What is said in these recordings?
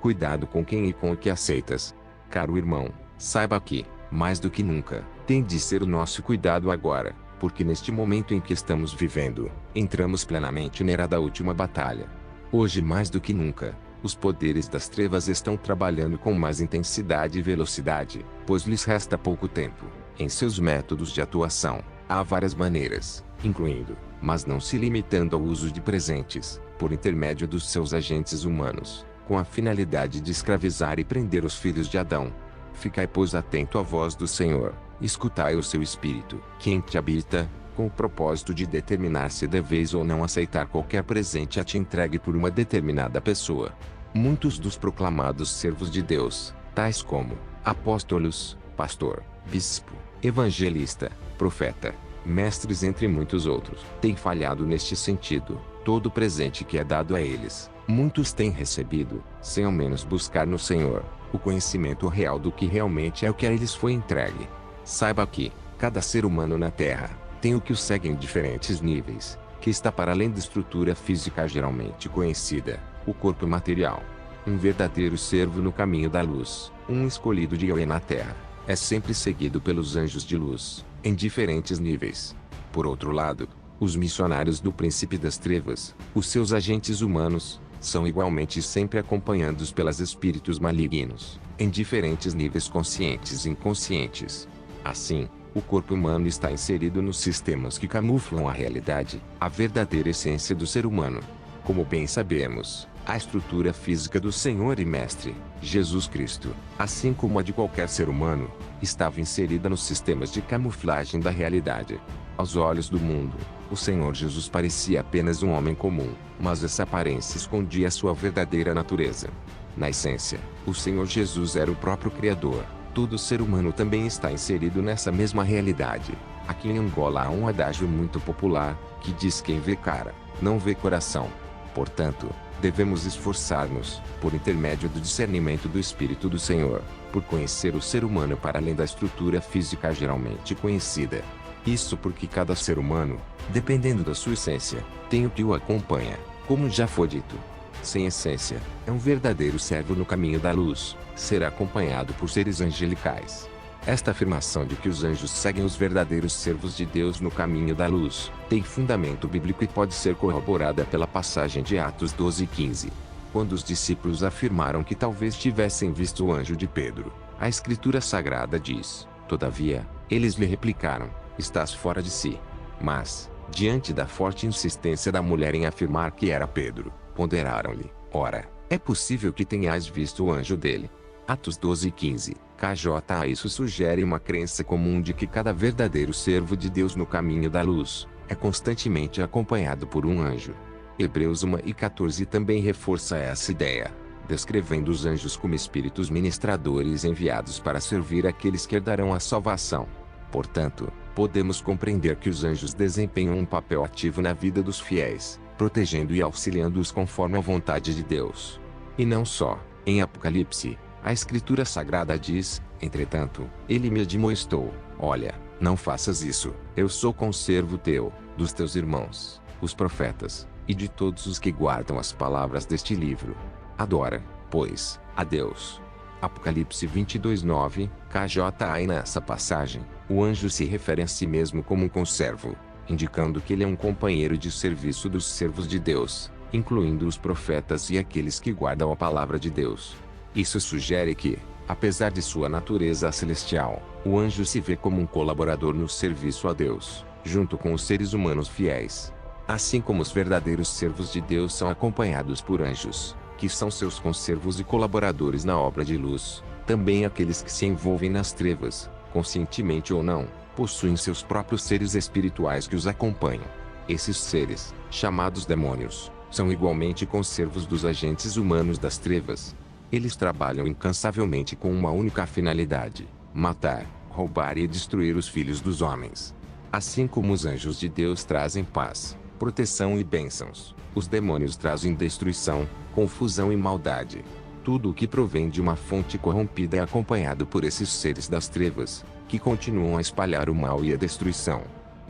Cuidado com quem e com o que aceitas. Caro irmão, saiba que, mais do que nunca, tem de ser o nosso cuidado agora, porque neste momento em que estamos vivendo, entramos plenamente na era da última batalha. Hoje mais do que nunca, os poderes das trevas estão trabalhando com mais intensidade e velocidade, pois lhes resta pouco tempo. Em seus métodos de atuação, há várias maneiras, incluindo, mas não se limitando ao uso de presentes, por intermédio dos seus agentes humanos, com a finalidade de escravizar e prender os filhos de Adão. Ficai, pois, atento à voz do Senhor, escutai o seu Espírito, que em te habita, com o propósito de determinar se deveis ou não aceitar qualquer presente a te entregue por uma determinada pessoa. Muitos dos proclamados servos de Deus, tais como apóstolos, pastor, bispo, evangelista, profeta, mestres entre muitos outros, têm falhado neste sentido. Todo presente que é dado a eles, muitos têm recebido, sem ao menos buscar no Senhor o conhecimento real do que realmente é o que a eles foi entregue. Saiba que cada ser humano na Terra tem o que o segue em diferentes níveis, que está para além da estrutura física geralmente conhecida, o corpo material. Um verdadeiro servo no caminho da luz, um escolhido de Yahweh na Terra, é sempre seguido pelos anjos de luz, em diferentes níveis. Por outro lado, os missionários do príncipe das trevas, os seus agentes humanos, são igualmente sempre acompanhados pelos espíritos malignos, em diferentes níveis conscientes e inconscientes. Assim, o corpo humano está inserido nos sistemas que camuflam a realidade, a verdadeira essência do ser humano. Como bem sabemos, a estrutura física do Senhor e Mestre, Jesus Cristo, assim como a de qualquer ser humano, estava inserida nos sistemas de camuflagem da realidade. Aos olhos do mundo, o Senhor Jesus parecia apenas um homem comum, mas essa aparência escondia sua verdadeira natureza. Na essência, o Senhor Jesus era o próprio Criador. Todo ser humano também está inserido nessa mesma realidade. Aqui em Angola há um adágio muito popular, que diz: quem vê cara, não vê coração. Portanto, devemos esforçar-nos, por intermédio do discernimento do Espírito do Senhor, por conhecer o ser humano para além da estrutura física geralmente conhecida. Isso porque cada ser humano, dependendo da sua essência, tem o que o acompanha, como já foi dito. Sem essência, é um verdadeiro servo no caminho da luz, será acompanhado por seres angelicais. Esta afirmação de que os anjos seguem os verdadeiros servos de Deus no caminho da luz, tem fundamento bíblico e pode ser corroborada pela passagem de Atos 12:15. Quando os discípulos afirmaram que talvez tivessem visto o anjo de Pedro, a Escritura Sagrada diz: todavia, eles lhe replicaram: estás fora de si. Mas, diante da forte insistência da mulher em afirmar que era Pedro, ponderaram-lhe: ora, é possível que tenhas visto o anjo dele. Atos 12:15, KJ. Isso sugere uma crença comum de que cada verdadeiro servo de Deus no caminho da luz, é constantemente acompanhado por um anjo. Hebreus 1:14 também reforça essa ideia, descrevendo os anjos como espíritos ministradores enviados para servir aqueles que herdarão a salvação. Portanto, podemos compreender que os anjos desempenham um papel ativo na vida dos fiéis, protegendo e auxiliando-os conforme a vontade de Deus. E não só. Em Apocalipse, a Escritura Sagrada diz: entretanto, ele me admoestou: olha, não faças isso, eu sou conservo teu, dos teus irmãos, os profetas, e de todos os que guardam as palavras deste livro. Adora, pois, a Deus. Apocalipse 22:9, KJ. E nessa passagem, o anjo se refere a si mesmo como um conservo, indicando que ele é um companheiro de serviço dos servos de Deus, incluindo os profetas e aqueles que guardam a palavra de Deus. Isso sugere que, apesar de sua natureza celestial, o anjo se vê como um colaborador no serviço a Deus, junto com os seres humanos fiéis. Assim como os verdadeiros servos de Deus são acompanhados por anjos, que são seus conservos e colaboradores na obra de luz, também aqueles que se envolvem nas trevas, conscientemente ou não, possuem seus próprios seres espirituais que os acompanham. Esses seres, chamados demônios, são igualmente conservos dos agentes humanos das trevas. Eles trabalham incansavelmente com uma única finalidade: matar, roubar e destruir os filhos dos homens. Assim como os anjos de Deus trazem paz, proteção e bênçãos, os demônios trazem destruição, confusão e maldade. Tudo o que provém de uma fonte corrompida é acompanhado por esses seres das trevas, que continuam a espalhar o mal e a destruição.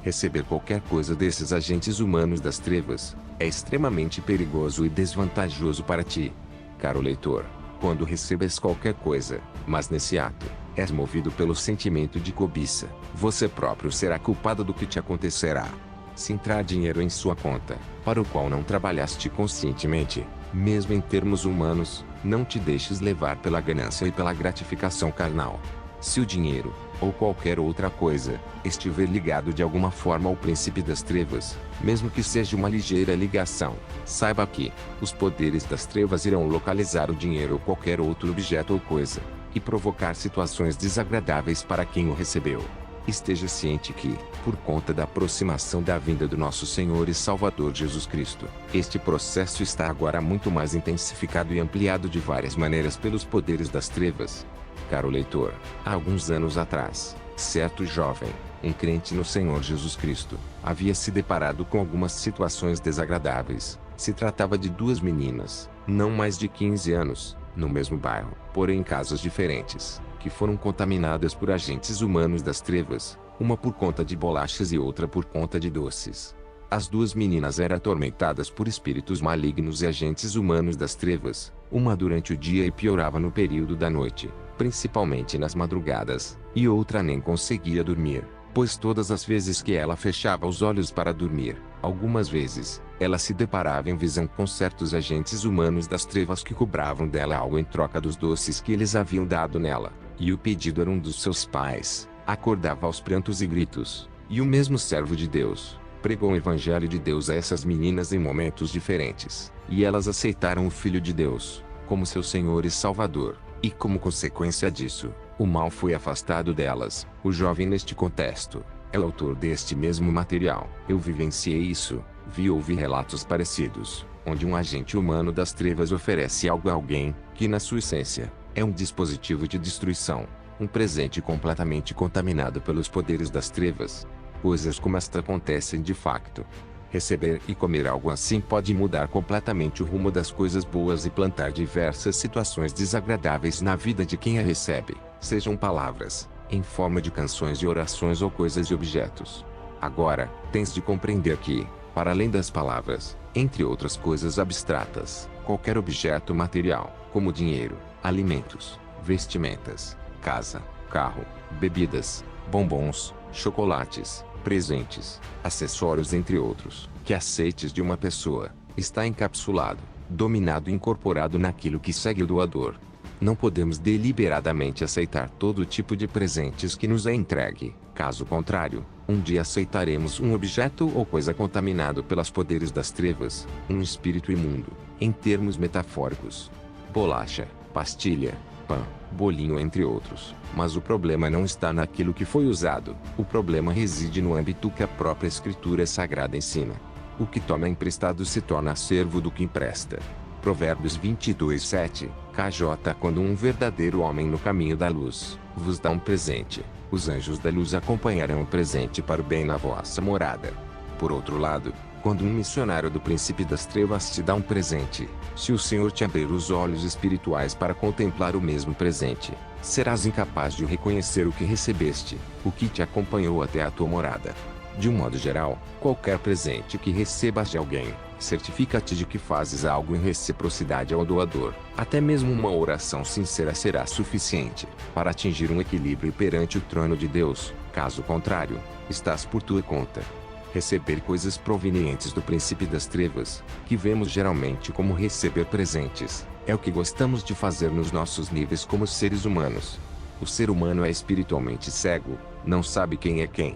Receber qualquer coisa desses agentes humanos das trevas é extremamente perigoso e desvantajoso para ti, caro leitor. quando recebes qualquer coisa, mas nesse ato, és movido pelo sentimento de cobiça, você próprio será culpado do que te acontecerá. Se entrar dinheiro em sua conta, para o qual não trabalhaste conscientemente, mesmo em termos humanos, não te deixes levar pela ganância e pela gratificação carnal. Se o dinheiro, ou qualquer outra coisa, estiver ligado de alguma forma ao príncipe das trevas, mesmo que seja uma ligeira ligação, saiba que os poderes das trevas irão localizar o dinheiro ou qualquer outro objeto ou coisa, e provocar situações desagradáveis para quem o recebeu. Esteja ciente que, por conta da aproximação da vinda do nosso Senhor e Salvador Jesus Cristo, este processo está agora muito mais intensificado e ampliado de várias maneiras pelos poderes das trevas. Caro leitor, há alguns anos atrás, certo jovem, um crente no Senhor Jesus Cristo, havia se deparado com algumas situações desagradáveis. Se tratava de duas meninas, não mais de 15 anos, no mesmo bairro, porém em casas diferentes, que foram contaminadas por agentes humanos das trevas, uma por conta de bolachas e outra por conta de doces. As duas meninas eram atormentadas por espíritos malignos e agentes humanos das trevas, uma durante o dia e piorava no período da noite, principalmente nas madrugadas, e outra nem conseguia dormir, pois todas as vezes que ela fechava os olhos para dormir, algumas vezes, ela se deparava em visão com certos agentes humanos das trevas que cobravam dela algo em troca dos doces que eles haviam dado nela, e o pedido era um dos seus pais. Acordava aos prantos e gritos, e o mesmo servo de Deus pregou o evangelho de Deus a essas meninas em momentos diferentes, e elas aceitaram o Filho de Deus como seu Senhor e Salvador, e como consequência disso, o mal foi afastado delas. O jovem neste contexto é o autor deste mesmo material. Eu vivenciei isso, ouvi relatos parecidos, onde um agente humano das trevas oferece algo a alguém, que na sua essência, é um dispositivo de destruição, um presente completamente contaminado pelos poderes das trevas. Coisas como esta acontecem de facto. Receber e comer algo assim pode mudar completamente o rumo das coisas boas e plantar diversas situações desagradáveis na vida de quem a recebe, sejam palavras, em forma de canções e orações ou coisas e objetos. Agora, tens de compreender que, para além das palavras, entre outras coisas abstratas, qualquer objeto material, como dinheiro, alimentos, vestimentas, casa, carro, bebidas, bombons, chocolates, presentes, acessórios entre outros, que aceites de uma pessoa, está encapsulado, dominado e incorporado naquilo que segue o doador. Não podemos deliberadamente aceitar todo tipo de presentes que nos é entregue, caso contrário, um dia aceitaremos um objeto ou coisa contaminado pelos poderes das trevas, um espírito imundo, em termos metafóricos. Bolacha, pastilha, pão, bolinho entre outros. Mas o problema não está naquilo que foi usado, o problema reside no âmbito que a própria Escritura Sagrada ensina. O que toma emprestado se torna servo do que empresta. Provérbios 22:7, KJ. Quando um verdadeiro homem no caminho da luz vos dá um presente, os anjos da luz acompanharão o presente para o bem na vossa morada. Por outro lado, quando um missionário do príncipe das trevas te dá um presente, se o Senhor te abrir os olhos espirituais para contemplar o mesmo presente, serás incapaz de reconhecer o que recebeste, o que te acompanhou até a tua morada. De um modo geral, qualquer presente que recebas de alguém, certifica-te de que fazes algo em reciprocidade ao doador. Até mesmo uma oração sincera será suficiente para atingir um equilíbrio perante o trono de Deus. Caso contrário, estás por tua conta. Receber coisas provenientes do príncipe das trevas, que vemos geralmente como receber presentes, é o que gostamos de fazer nos nossos níveis como seres humanos. O ser humano é espiritualmente cego, não sabe quem é quem.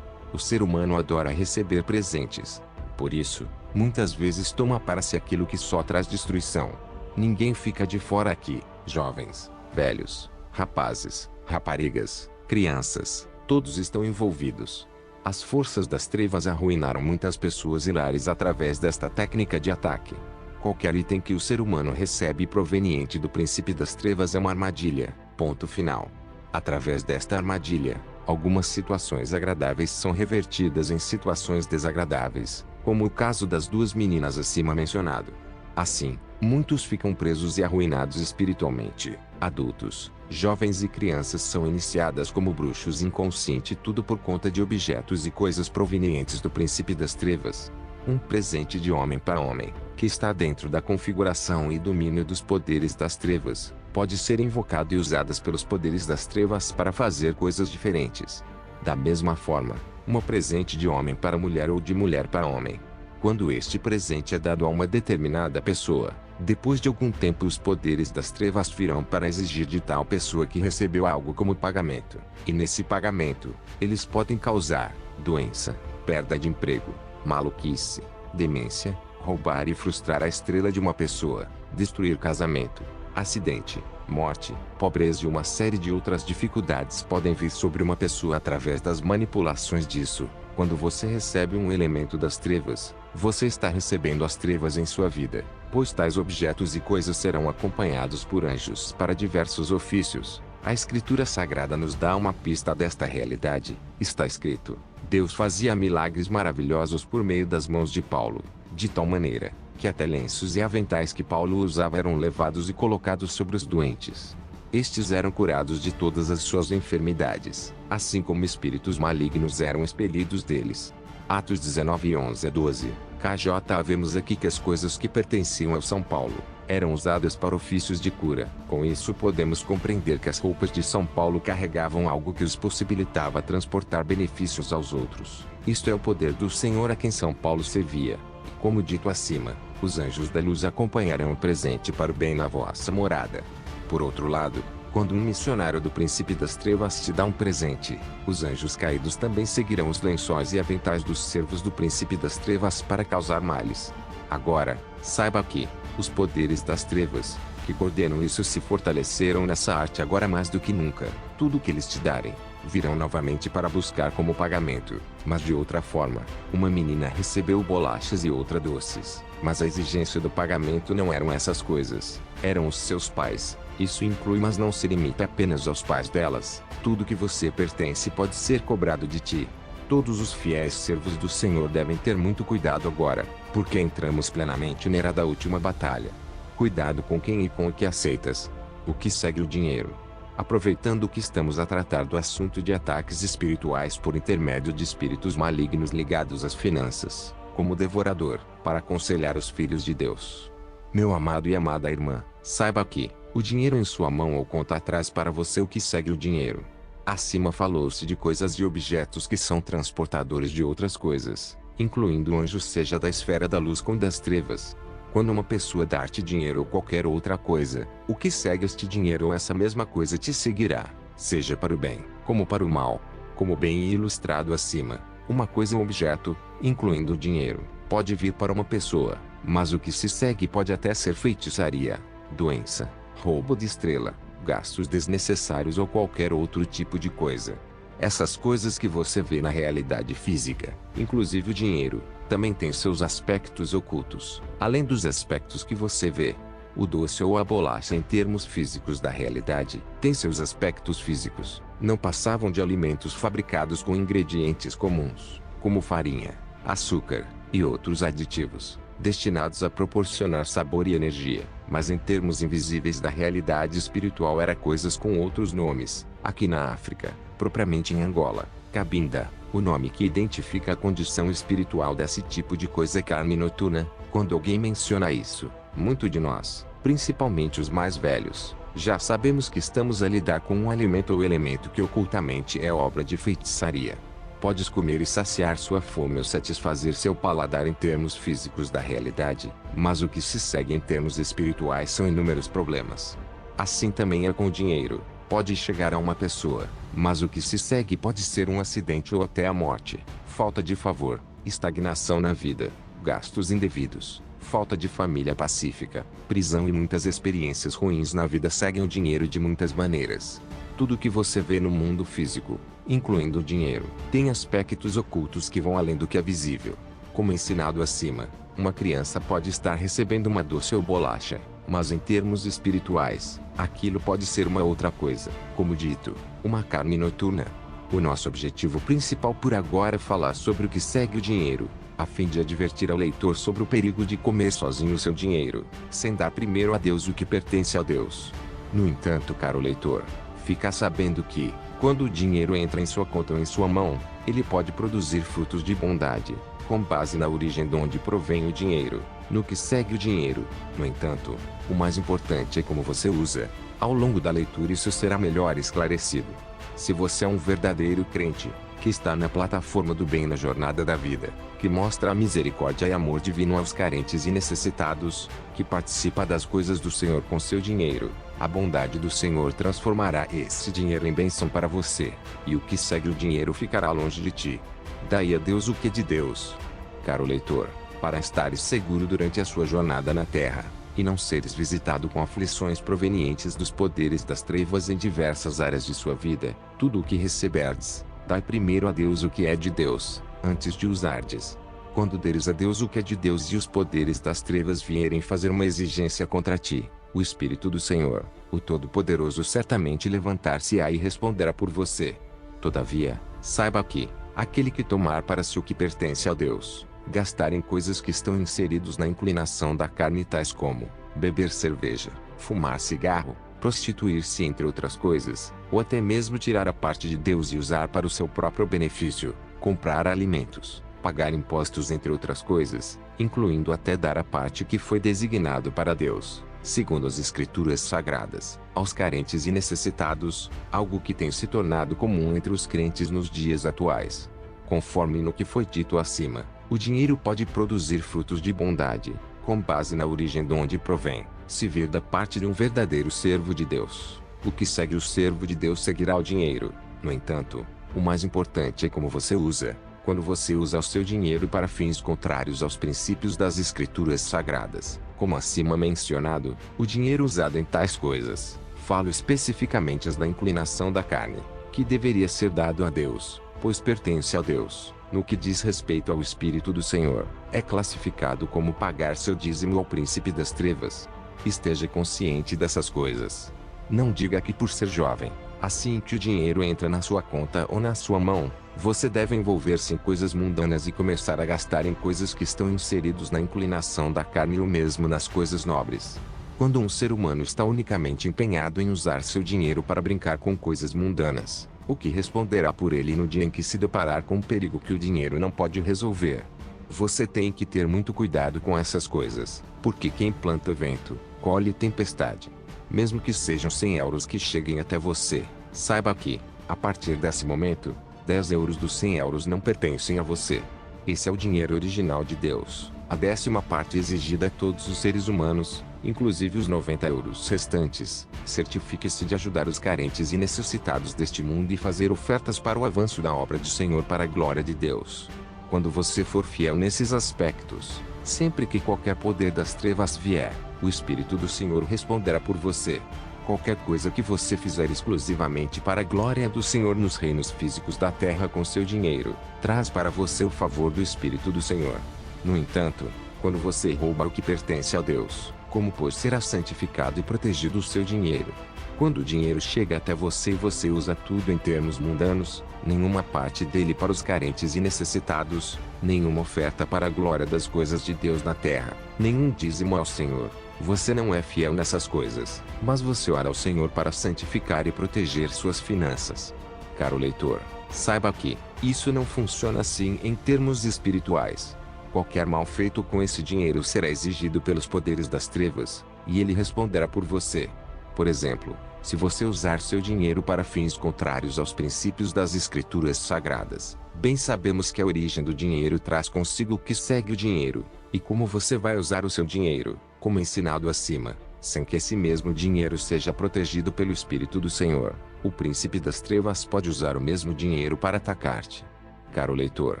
O ser humano adora receber presentes. Por isso, muitas vezes toma para si aquilo que só traz destruição. Ninguém fica de fora aqui, jovens, velhos, rapazes, raparigas, crianças, todos estão envolvidos. As forças das trevas arruinaram muitas pessoas e lares através desta técnica de ataque. Qualquer item que o ser humano recebe proveniente do príncipe das trevas é uma armadilha, ponto final. Através desta armadilha, algumas situações agradáveis são revertidas em situações desagradáveis, como o caso das duas meninas acima mencionado. Assim, muitos ficam presos e arruinados espiritualmente. Adultos, jovens e crianças são iniciadas como bruxos inconsciente, tudo por conta de objetos e coisas provenientes do príncipe das trevas. Um presente de homem para homem, que está dentro da configuração e domínio dos poderes das trevas, pode ser invocado e usadas pelos poderes das trevas para fazer coisas diferentes. Da mesma forma, um presente de homem para mulher ou de mulher para homem. Quando este presente é dado a uma determinada pessoa, depois de algum tempo os poderes das trevas virão para exigir de tal pessoa que recebeu algo como pagamento. E nesse pagamento, eles podem causar doença, perda de emprego, maluquice, demência, roubar e frustrar a estrela de uma pessoa, destruir casamento, acidente, morte, pobreza e uma série de outras dificuldades podem vir sobre uma pessoa através das manipulações disso. Quando você recebe um elemento das trevas, você está recebendo as trevas em sua vida, pois tais objetos e coisas serão acompanhados por anjos para diversos ofícios. A Escritura Sagrada nos dá uma pista desta realidade. Está escrito: Deus fazia milagres maravilhosos por meio das mãos de Paulo, de tal maneira que até lenços e aventais que Paulo usava eram levados e colocados sobre os doentes. Estes eram curados de todas as suas enfermidades, assim como espíritos malignos eram expelidos deles. Atos 19:11-12. KJ. Vemos aqui que as coisas que pertenciam ao São Paulo eram usadas para ofícios de cura. Com isso podemos compreender que as roupas de São Paulo carregavam algo que os possibilitava transportar benefícios aos outros. Isto é o poder do Senhor a quem São Paulo servia. Como dito acima, os anjos da luz acompanharão o presente para o bem na vossa morada. Por outro lado, quando um missionário do príncipe das trevas te dá um presente, os anjos caídos também seguirão os lençóis e aventais dos servos do príncipe das trevas para causar males. Agora, saiba que os poderes das trevas, que coordenam isso, se fortaleceram nessa arte agora mais do que nunca. Tudo o que eles te darem, virão novamente para buscar como pagamento, mas de outra forma. Uma menina recebeu bolachas e outra doces, mas a exigência do pagamento não eram essas coisas, eram os seus pais. Isso inclui, mas não se limita apenas aos pais delas. Tudo que você pertence pode ser cobrado de ti. Todos os fiéis servos do Senhor devem ter muito cuidado agora, porque entramos plenamente na era da última batalha. Cuidado com quem e com o que aceitas. O que segue o dinheiro. Aproveitando que estamos a tratar do assunto de ataques espirituais por intermédio de espíritos malignos ligados às finanças, como devorador, para aconselhar os filhos de Deus. Meu amado e amada irmã, saiba que o dinheiro em sua mão ou conta traz para você o que segue o dinheiro. Acima falou-se de coisas e objetos que são transportadores de outras coisas, incluindo anjos, seja da esfera da luz como das trevas. Quando uma pessoa dar-te dinheiro ou qualquer outra coisa, o que segue este dinheiro ou essa mesma coisa te seguirá, seja para o bem, como para o mal. Como bem ilustrado acima, uma coisa ou objeto, incluindo o dinheiro, pode vir para uma pessoa, mas o que se segue pode até ser feitiçaria, doença, roubo de estrela, gastos desnecessários ou qualquer outro tipo de coisa. Essas coisas que você vê na realidade física, inclusive o dinheiro, também têm seus aspectos ocultos. Além dos aspectos que você vê, o doce ou a bolacha em termos físicos da realidade, tem seus aspectos físicos. Não passavam de alimentos fabricados com ingredientes comuns, como farinha, açúcar e outros aditivos, destinados a proporcionar sabor e energia. Mas em termos invisíveis da realidade espiritual era coisas com outros nomes. Aqui na África, propriamente em Angola, cabinda, o nome que identifica a condição espiritual desse tipo de coisa é carne noturna. Quando alguém menciona isso, muito de nós, principalmente os mais velhos, já sabemos que estamos a lidar com um alimento ou elemento que ocultamente é obra de feitiçaria. Podes comer e saciar sua fome ou satisfazer seu paladar em termos físicos da realidade, mas o que se segue em termos espirituais são inúmeros problemas. Assim também é com o dinheiro. Pode chegar a uma pessoa, mas o que se segue pode ser um acidente ou até a morte, falta de favor, estagnação na vida, gastos indevidos, falta de família pacífica, prisão e muitas experiências ruins na vida seguem o dinheiro de muitas maneiras. Tudo que você vê no mundo físico, incluindo o dinheiro, tem aspectos ocultos que vão além do que é visível. Como ensinado acima, uma criança pode estar recebendo uma doce ou bolacha, mas em termos espirituais, aquilo pode ser uma outra coisa, como dito, uma carne noturna. O nosso objetivo principal por agora é falar sobre o que segue o dinheiro, a fim de advertir ao leitor sobre o perigo de comer sozinho o seu dinheiro, sem dar primeiro a Deus o que pertence a Deus. No entanto, caro leitor, fica sabendo que, quando o dinheiro entra em sua conta ou em sua mão, ele pode produzir frutos de bondade, com base na origem de onde provém o dinheiro. no que segue o dinheiro. No entanto, o mais importante é como você usa. Ao longo da leitura isso será melhor esclarecido. Se você é um verdadeiro crente, que está na plataforma do bem na jornada da vida, que mostra a misericórdia e amor divino aos carentes e necessitados, que participa das coisas do Senhor com seu dinheiro, a bondade do Senhor transformará esse dinheiro em bênção para você, e o que segue o dinheiro ficará longe de ti. Daí a Deus o que é de Deus. Caro leitor, para estares seguro durante a sua jornada na terra, e não seres visitado com aflições provenientes dos poderes das trevas em diversas áreas de sua vida, tudo o que receberdes, dai primeiro a Deus o que é de Deus, antes de usardes. Quando deres a Deus o que é de Deus e os poderes das trevas vierem fazer uma exigência contra ti, o Espírito do Senhor, o Todo-Poderoso certamente levantar-se-á e responderá por você. Todavia, saiba que, aquele que tomar para si o que pertence a Deus, gastar em coisas que estão inseridos na inclinação da carne tais como, beber cerveja, fumar cigarro, prostituir-se entre outras coisas, ou até mesmo tirar a parte de Deus e usar para o seu próprio benefício, comprar alimentos, pagar impostos entre outras coisas, incluindo até dar a parte que foi designado para Deus, segundo as Escrituras Sagradas, aos carentes e necessitados, algo que tem se tornado comum entre os crentes nos dias atuais. Conforme no que foi dito acima, o dinheiro pode produzir frutos de bondade, com base na origem de onde provém, se vir da parte de um verdadeiro servo de Deus. O que segue o servo de Deus seguirá o dinheiro. No entanto, o mais importante é como você usa. Quando você usa o seu dinheiro para fins contrários aos princípios das Escrituras Sagradas, como acima mencionado, o dinheiro usado em tais coisas, falo especificamente as da inclinação da carne, que deveria ser dado a Deus, pois pertence a Deus. No que diz respeito ao Espírito do Senhor, é classificado como pagar seu dízimo ao príncipe das trevas. Esteja consciente dessas coisas. Não diga que por ser jovem, assim que o dinheiro entra na sua conta ou na sua mão, você deve envolver-se em coisas mundanas e começar a gastar em coisas que estão inseridos na inclinação da carne ou mesmo nas coisas nobres. Quando um ser humano está unicamente empenhado em usar seu dinheiro para brincar com coisas mundanas, o que responderá por ele no dia em que se deparar com um perigo que o dinheiro não pode resolver? Você tem que ter muito cuidado com essas coisas, porque quem planta vento, colhe tempestade. Mesmo que sejam 100 euros que cheguem até você, saiba que, a partir desse momento, 10 euros dos 100 euros não pertencem a você. Esse é o dinheiro original de Deus, a 10ª parte exigida a todos os seres humanos, inclusive os 90 euros restantes. Certifique-se de ajudar os carentes e necessitados deste mundo e fazer ofertas para o avanço da obra do Senhor para a glória de Deus. Quando você for fiel nesses aspectos, sempre que qualquer poder das trevas vier, o Espírito do Senhor responderá por você. Qualquer coisa que você fizer exclusivamente para a glória do Senhor nos reinos físicos da terra com seu dinheiro, traz para você o favor do Espírito do Senhor. No entanto, quando você rouba o que pertence a Deus, como pois será santificado e protegido o seu dinheiro? Quando o dinheiro chega até você e você usa tudo em termos mundanos, nenhuma parte dele para os carentes e necessitados, nenhuma oferta para a glória das coisas de Deus na terra, nenhum dízimo ao Senhor, você não é fiel nessas coisas, mas você ora ao Senhor para santificar e proteger suas finanças. Caro leitor, saiba que, isso não funciona assim em termos espirituais. Qualquer mal feito com esse dinheiro será exigido pelos poderes das trevas, e ele responderá por você. Por exemplo, se você usar seu dinheiro para fins contrários aos princípios das Escrituras Sagradas, bem sabemos que a origem do dinheiro traz consigo o que segue o dinheiro, e como você vai usar o seu dinheiro, como ensinado acima, sem que esse mesmo dinheiro seja protegido pelo Espírito do Senhor, o príncipe das trevas pode usar o mesmo dinheiro para atacar-te. Caro leitor,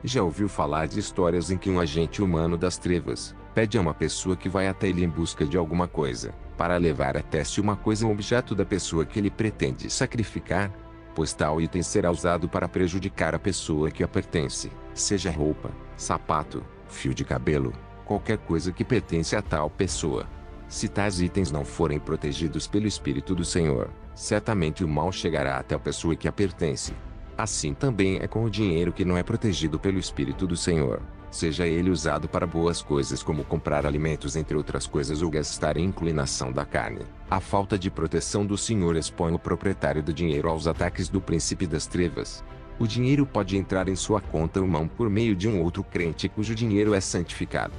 já ouviu falar de histórias em que um agente humano das trevas pede a uma pessoa que vai até ele em busca de alguma coisa, para levar até si uma coisa ou objeto da pessoa que ele pretende sacrificar? Pois tal item será usado para prejudicar a pessoa que a pertence, seja roupa, sapato, fio de cabelo, qualquer coisa que pertence a tal pessoa. Se tais itens não forem protegidos pelo Espírito do Senhor, certamente o mal chegará até a pessoa que a pertence. Assim também é com o dinheiro que não é protegido pelo Espírito do Senhor, seja ele usado para boas coisas como comprar alimentos entre outras coisas ou gastar em inclinação da carne. A falta de proteção do Senhor expõe o proprietário do dinheiro aos ataques do príncipe das trevas. O dinheiro pode entrar em sua conta ou mão por meio de um outro crente cujo dinheiro é santificado.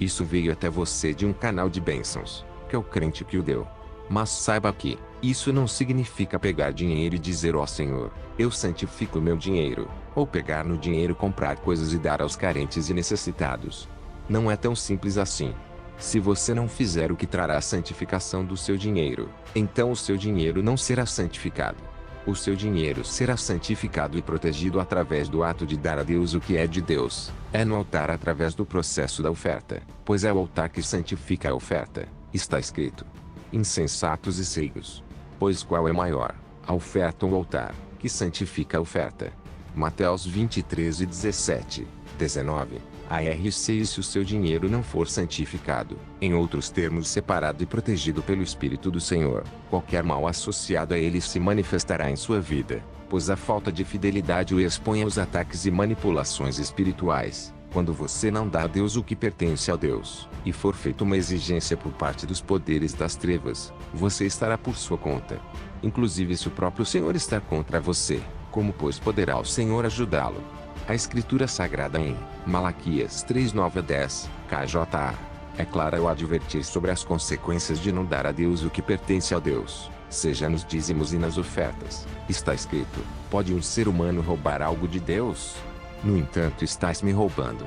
Isso veio até você de um canal de bênçãos, que é o crente que o deu. Mas saiba que, isso não significa pegar dinheiro e dizer: ó Senhor, eu santifico o meu dinheiro, ou pegar no dinheiro, comprar coisas e dar aos carentes e necessitados. Não é tão simples assim. Se você não fizer o que trará a santificação do seu dinheiro, então o seu dinheiro não será santificado. O seu dinheiro será santificado e protegido através do ato de dar a Deus o que é de Deus. É no altar através do processo da oferta, pois é o altar que santifica a oferta. Está escrito: insensatos e cegos. Pois qual é maior, a oferta ou o altar, que santifica a oferta? Mateus 23 e 17, 19. ARC. Se o seu dinheiro não for santificado, em outros termos separado e protegido pelo Espírito do Senhor, qualquer mal associado a ele se manifestará em sua vida, pois a falta de fidelidade o expõe aos ataques e manipulações espirituais. Quando você não dá a Deus o que pertence a Deus, e for feita uma exigência por parte dos poderes das trevas, você estará por sua conta. Inclusive, se o próprio Senhor está contra você, como pois poderá o Senhor ajudá-lo? A Escritura Sagrada em Malaquias 3:9-10, KJA, é clara ao advertir sobre as consequências de não dar a Deus o que pertence a Deus, seja nos dízimos e nas ofertas. Está escrito: pode um ser humano roubar algo de Deus? No entanto, estás me roubando.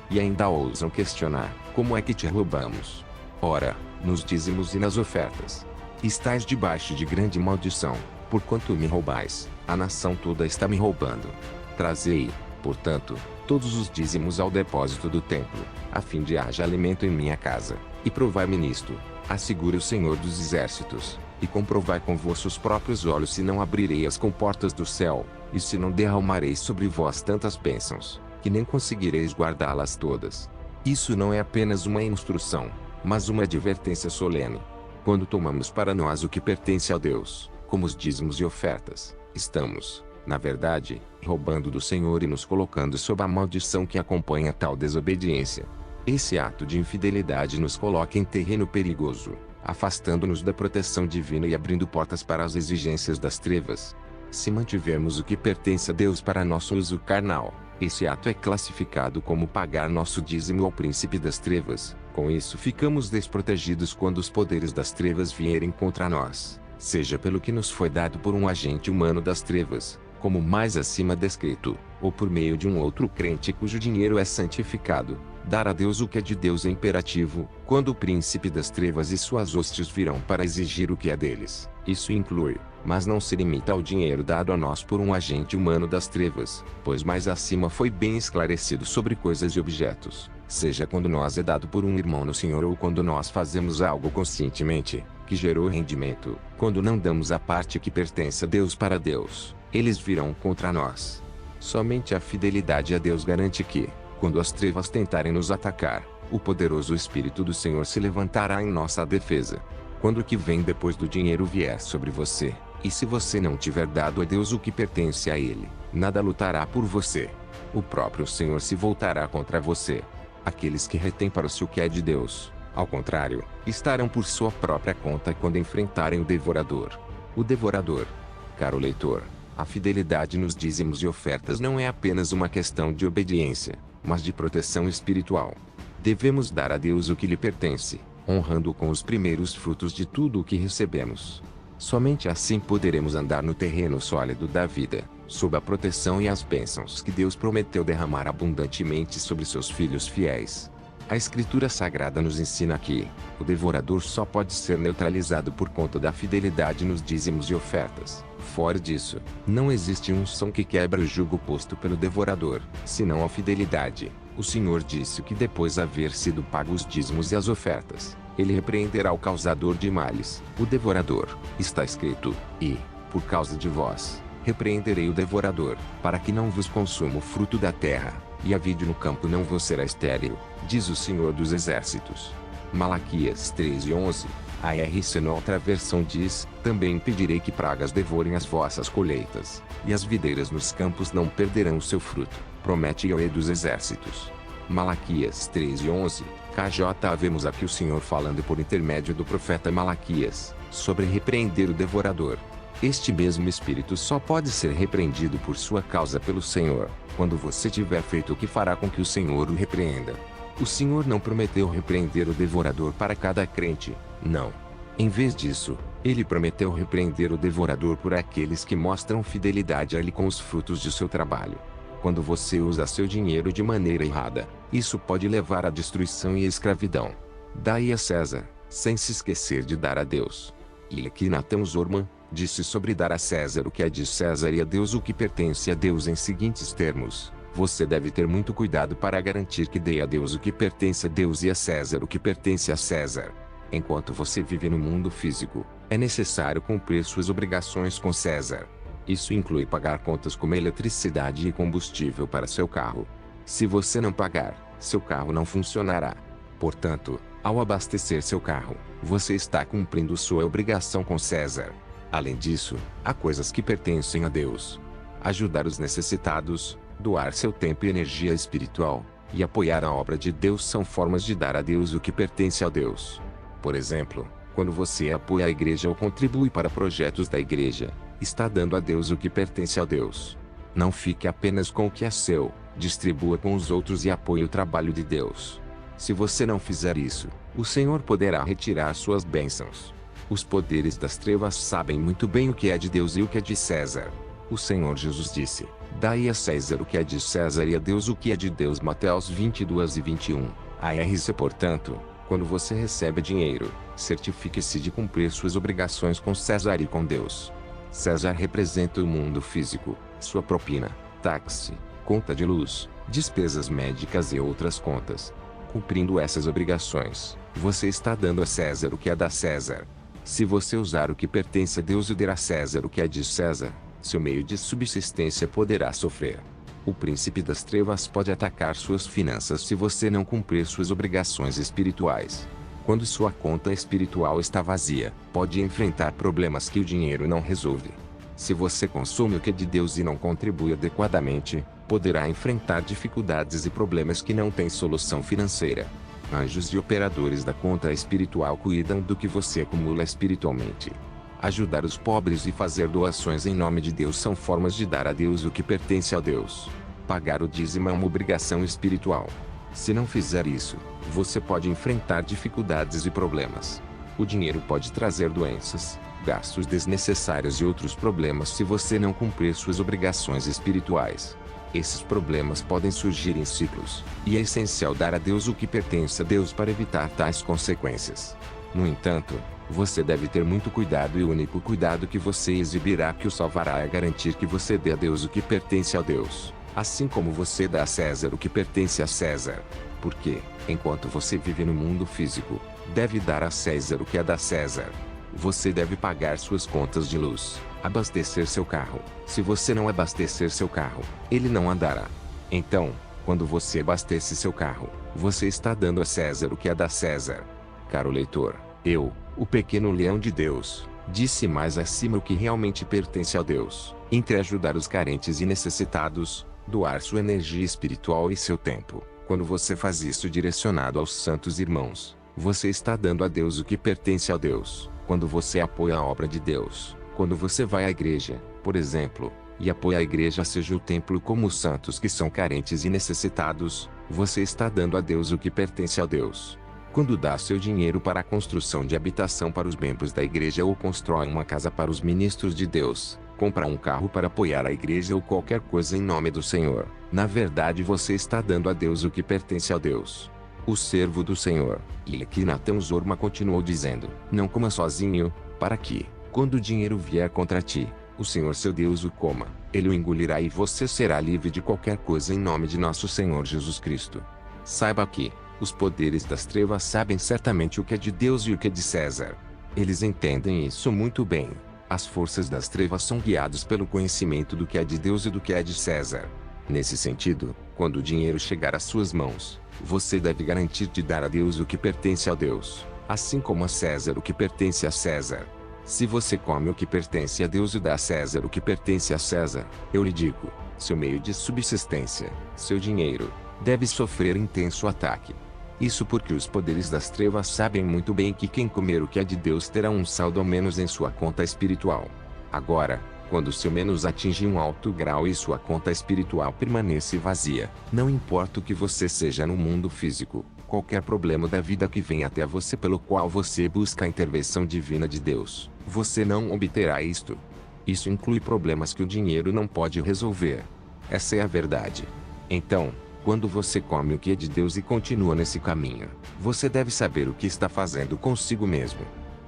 E ainda ousam questionar: como é que te roubamos? Ora, nos dízimos e nas ofertas. Estais debaixo de grande maldição, porquanto me roubais, a nação toda está me roubando. Trazei, portanto, todos os dízimos ao depósito do templo, a fim de haja alimento em minha casa, e provai-me nisto, assegura o Senhor dos Exércitos, e comprovai com vossos próprios olhos se não abrirei as comportas do céu, e se não derramarei sobre vós tantas bênçãos, que nem conseguireis guardá-las todas. Isso não é apenas uma instrução, mas uma advertência solene. Quando tomamos para nós o que pertence a Deus, como os dízimos e ofertas, estamos, na verdade, roubando do Senhor e nos colocando sob a maldição que acompanha tal desobediência. Esse ato de infidelidade nos coloca em terreno perigoso, afastando-nos da proteção divina e abrindo portas para as exigências das trevas. Se mantivermos o que pertence a Deus para nosso uso carnal, esse ato é classificado como pagar nosso dízimo ao príncipe das trevas. Com isso, ficamos desprotegidos quando os poderes das trevas vierem contra nós, seja pelo que nos foi dado por um agente humano das trevas, como mais acima descrito, ou por meio de um outro crente cujo dinheiro é santificado. Dar a Deus o que é de Deus é imperativo, quando o príncipe das trevas e suas hostes virão para exigir o que é deles. Isso inclui, mas não se limita ao dinheiro dado a nós por um agente humano das trevas, pois mais acima foi bem esclarecido sobre coisas e objetos, seja quando nós é dado por um irmão no Senhor ou quando nós fazemos algo conscientemente, que gerou rendimento. Quando não damos a parte que pertence a Deus para Deus, eles virão contra nós. Somente a fidelidade a Deus garante que, quando as trevas tentarem nos atacar, o poderoso Espírito do Senhor se levantará em nossa defesa. Quando o que vem depois do dinheiro vier sobre você, e se você não tiver dado a Deus o que pertence a Ele, nada lutará por você. O próprio Senhor se voltará contra você. Aqueles que retêm para si o que é de Deus, ao contrário, estarão por sua própria conta quando enfrentarem o devorador. O devorador. Caro leitor, a fidelidade nos dízimos e ofertas não é apenas uma questão de obediência, mas de proteção espiritual. Devemos dar a Deus o que lhe pertence, honrando-o com os primeiros frutos de tudo o que recebemos. Somente assim poderemos andar no terreno sólido da vida, sob a proteção e as bênçãos que Deus prometeu derramar abundantemente sobre seus filhos fiéis. A Escritura Sagrada nos ensina que o devorador só pode ser neutralizado por conta da fidelidade nos dízimos e ofertas. Fora disso, não existe unção que quebra o jugo posto pelo devorador, senão a fidelidade. O Senhor disse que depois de haver sido pagos os dízimos e as ofertas, Ele repreenderá o causador de males, o devorador. Está escrito: e, por causa de vós, repreenderei o devorador, para que não vos consuma o fruto da terra, e a vide no campo não vos será estéril, diz o Senhor dos Exércitos. Malaquias 3:11. A ARC na outra versão diz: também impedirei que pragas devorem as vossas colheitas, e as videiras nos campos não perderão o seu fruto, promete Yahweh dos Exércitos. Malaquias 3:11, KJ. Vemos aqui o Senhor falando por intermédio do profeta Malaquias, sobre repreender o devorador. Este mesmo espírito só pode ser repreendido por sua causa pelo Senhor, quando você tiver feito o que fará com que o Senhor o repreenda. O Senhor não prometeu repreender o devorador para cada crente, não. Em vez disso, Ele prometeu repreender o devorador por aqueles que mostram fidelidade a Ele com os frutos de seu trabalho. Quando você usa seu dinheiro de maneira errada, isso pode levar à destruição e à escravidão. Dai a César, sem se esquecer de dar a Deus. E aqui Natan Zorman disse sobre dar a César o que é de César e a Deus o que pertence a Deus em seguintes termos: você deve ter muito cuidado para garantir que dê a Deus o que pertence a Deus e a César o que pertence a César. Enquanto você vive no mundo físico, é necessário cumprir suas obrigações com César. Isso inclui pagar contas como eletricidade e combustível para seu carro. Se você não pagar, seu carro não funcionará. Portanto, ao abastecer seu carro, você está cumprindo sua obrigação com César. Além disso, há coisas que pertencem a Deus. Ajudar os necessitados, doar seu tempo e energia espiritual, e apoiar a obra de Deus são formas de dar a Deus o que pertence a Deus. Por exemplo, quando você apoia a igreja ou contribui para projetos da igreja, está dando a Deus o que pertence a Deus. Não fique apenas com o que é seu, distribua com os outros e apoie o trabalho de Deus. Se você não fizer isso, o Senhor poderá retirar suas bênçãos. Os poderes das trevas sabem muito bem o que é de Deus e o que é de César. O Senhor Jesus disse: dai a César o que é de César e a Deus o que é de Deus. Mateus 22:21. ARC. Portanto, quando você recebe dinheiro, certifique-se de cumprir suas obrigações com César e com Deus. César representa o mundo físico, sua propina, táxi, conta de luz, despesas médicas e outras contas. Cumprindo essas obrigações, você está dando a César o que é da César. Se você usar o que pertence a Deus e der a César o que é de César, seu meio de subsistência poderá sofrer. O príncipe das trevas pode atacar suas finanças se você não cumprir suas obrigações espirituais. Quando sua conta espiritual está vazia, pode enfrentar problemas que o dinheiro não resolve. Se você consome o que é de Deus e não contribui adequadamente, poderá enfrentar dificuldades e problemas que não têm solução financeira. Anjos e operadores da conta espiritual cuidam do que você acumula espiritualmente. Ajudar os pobres e fazer doações em nome de Deus são formas de dar a Deus o que pertence a Deus. Pagar o dízimo é uma obrigação espiritual. Se não fizer isso, você pode enfrentar dificuldades e problemas. O dinheiro pode trazer doenças, gastos desnecessários e outros problemas se você não cumprir suas obrigações espirituais. Esses problemas podem surgir em ciclos, e é essencial dar a Deus o que pertence a Deus para evitar tais consequências. No entanto, você deve ter muito cuidado, e o único cuidado que você exibirá que o salvará é garantir que você dê a Deus o que pertence a Deus, assim como você dá a César o que pertence a César. Porque, enquanto você vive no mundo físico, deve dar a César o que é da César. Você deve pagar suas contas de luz, abastecer seu carro. Se você não abastecer seu carro, ele não andará. Então, quando você abastece seu carro, você está dando a César o que é da César. Caro leitor, eu, o pequeno leão de Deus, disse mais acima o que realmente pertence a Deus, entre ajudar os carentes e necessitados, doar sua energia espiritual e seu tempo. Quando você faz isso direcionado aos santos irmãos, você está dando a Deus o que pertence a Deus. Quando você apoia a obra de Deus, quando você vai à igreja, por exemplo, e apoia a igreja seja o templo como os santos que são carentes e necessitados, você está dando a Deus o que pertence a Deus. Quando dá seu dinheiro para a construção de habitação para os membros da igreja ou constrói uma casa para os ministros de Deus, compra um carro para apoiar a igreja ou qualquer coisa em nome do Senhor, na verdade você está dando a Deus o que pertence a Deus. O servo do Senhor, e aqui Natan Zorman continuou dizendo: não coma sozinho, para que, quando o dinheiro vier contra ti, o Senhor seu Deus o coma, ele o engolirá e você será livre de qualquer coisa em nome de nosso Senhor Jesus Cristo. Saiba que, os poderes das trevas sabem certamente o que é de Deus e o que é de César. Eles entendem isso muito bem. As forças das trevas são guiadas pelo conhecimento do que é de Deus e do que é de César. Nesse sentido, quando o dinheiro chegar às suas mãos, você deve garantir de dar a Deus o que pertence a Deus, assim como a César o que pertence a César. Se você come o que pertence a Deus e dá a César o que pertence a César, eu lhe digo, seu meio de subsistência, seu dinheiro, deve sofrer intenso ataque. Isso porque os poderes das trevas sabem muito bem que quem comer o que é de Deus terá um saldo ao menos em sua conta espiritual. Agora, Quando seu menos atinge um alto grau e sua conta espiritual permanece vazia, não importa o que você seja no mundo físico, qualquer problema da vida que venha até você pelo qual você busca a intervenção divina de Deus, você não obterá isto. Isso inclui problemas que o dinheiro não pode resolver. Essa é a verdade. Então, quando você come o que é de Deus e continua nesse caminho, você deve saber o que está fazendo consigo mesmo.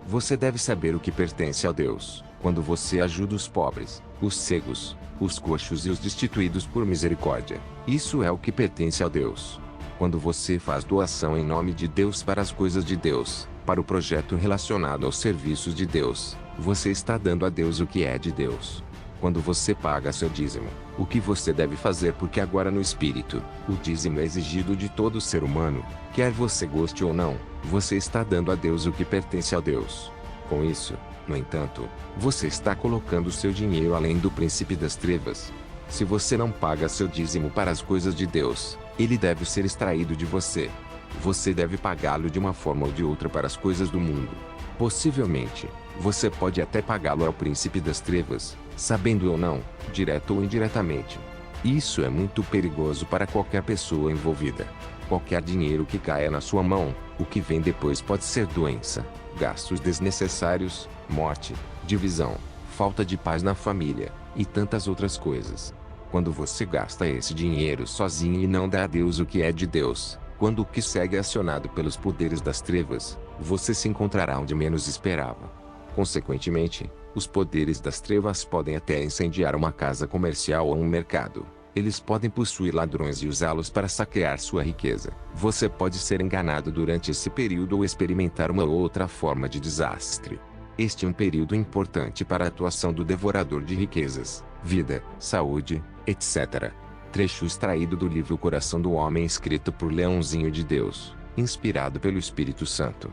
Você deve saber o que pertence a Deus, quando você ajuda os pobres, os cegos, os coxos e os destituídos por misericórdia. Isso é o que pertence a Deus. Quando você faz doação em nome de Deus para as coisas de Deus, para o projeto relacionado aos serviços de Deus, você está dando a Deus o que é de Deus. Quando você paga seu dízimo, o que você deve fazer porque agora no Espírito, o dízimo é exigido de todo ser humano, quer você goste ou não, você está dando a Deus o que pertence a Deus. Com isso, no entanto, você está colocando seu dinheiro além do príncipe das trevas. Se você não paga seu dízimo para as coisas de Deus, ele deve ser extraído de você. Você deve pagá-lo de uma forma ou de outra para as coisas do mundo. Possivelmente, você pode até pagá-lo ao príncipe das trevas, sabendo ou não, direto ou indiretamente. Isso é muito perigoso para qualquer pessoa envolvida. Qualquer dinheiro que caia na sua mão, o que vem depois pode ser doença, gastos desnecessários, morte, divisão, falta de paz na família, e tantas outras coisas. Quando você gasta esse dinheiro sozinho e não dá a Deus o que é de Deus, quando o que segue é acionado pelos poderes das trevas, você se encontrará onde menos esperava. Consequentemente, os poderes das trevas podem até incendiar uma casa comercial ou um mercado. Eles podem possuir ladrões e usá-los para saquear sua riqueza. Você pode ser enganado durante esse período ou experimentar uma ou outra forma de desastre. Este é um período importante para a atuação do devorador de riquezas, vida, saúde, etc. Trecho extraído do livro O Coração do Homem escrito por Leãozinho de Deus, inspirado pelo Espírito Santo.